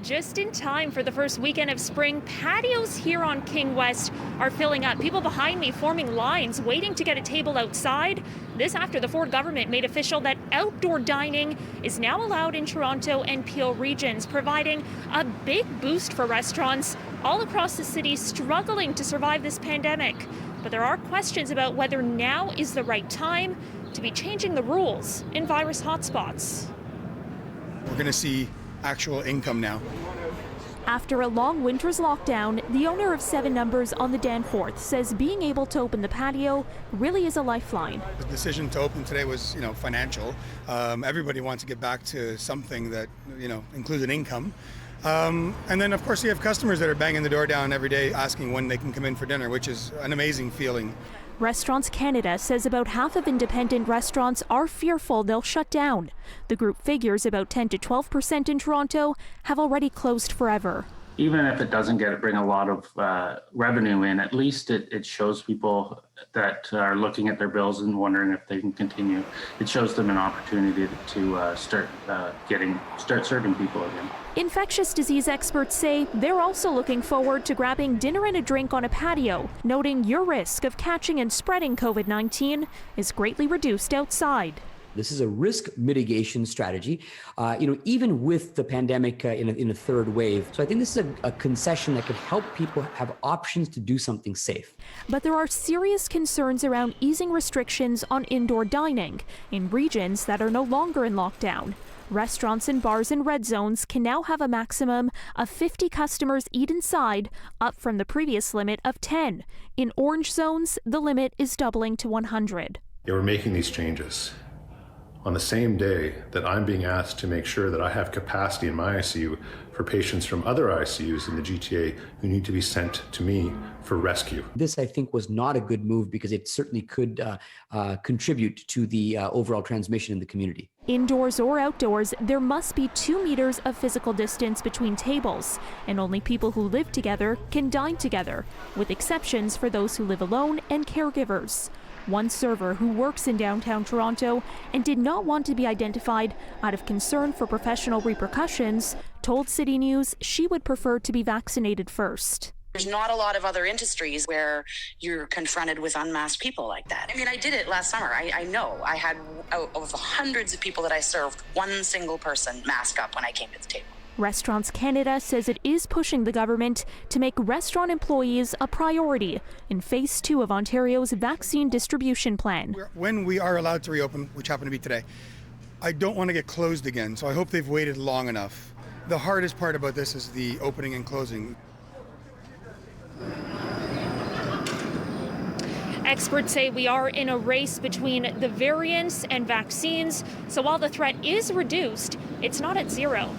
just in time for the first weekend of spring, patios here on King West are filling up. People behind me forming lines, waiting to get a table outside. This after the Ford government made official that outdoor dining is now allowed in Toronto and Peel regions, providing a big boost for restaurants all across the city struggling to survive this pandemic. But there are questions about whether now is the right time to be changing the rules in virus hotspots. We're going to see actual income now. After a long winter's lockdown, the owner of 7 Numbers on the Danforth says being able to open the patio really is a lifeline. The decision to open today was, financial. Everybody wants to get back to something that, includes an income. And then, of course, you have customers that are banging the door down every day asking when they can come in for dinner, which is an amazing feeling. Restaurants Canada says about half of independent restaurants are fearful they'll shut down. The group figures about 10 to 12% in Toronto have already closed forever. Even if it doesn't bring a lot of revenue in, at least it shows people that are looking at their bills and wondering if they can continue. It shows them an opportunity to start serving people again. Infectious disease experts say they're also looking forward to grabbing dinner and a drink on a patio, noting your risk of catching and spreading COVID-19 is greatly reduced outside. This is a risk mitigation strategy, even with the pandemic in a third wave. So I think this is a concession that could help people have options to do something safe. But there are serious concerns around easing restrictions on indoor dining in regions that are no longer in lockdown. Restaurants and bars in red zones can now have a maximum of 50 customers eat inside, up from the previous limit of 10. In orange zones, the limit is doubling to 100. Yeah, we're making these changes on the same day that I'm being asked to make sure that I have capacity in my ICU for patients from other ICUs in the GTA who need to be sent to me for rescue. This, I think, was not a good move because it certainly could contribute to the overall transmission in the community. Indoors or outdoors, there must be 2 meters of physical distance between tables, and only people who live together can dine together, with exceptions for those who live alone and caregivers. One server who works in downtown Toronto and did not want to be identified out of concern for professional repercussions told CityNews she would prefer to be vaccinated first. There's not a lot of other industries where you're confronted with unmasked people like that. I mean, I did it last summer. I know. I had, out of the hundreds of people that I served, one single person mask up when I came to the table. Restaurants Canada says it is pushing the government to make restaurant employees a priority in Phase 2 of Ontario's vaccine distribution plan. When we are allowed to reopen, which happened to be today, I don't want to get closed again, so I hope they've waited long enough. The hardest part about this is the opening and closing. Experts say we are in a race between the variants and vaccines, so while the threat is reduced, it's not at zero.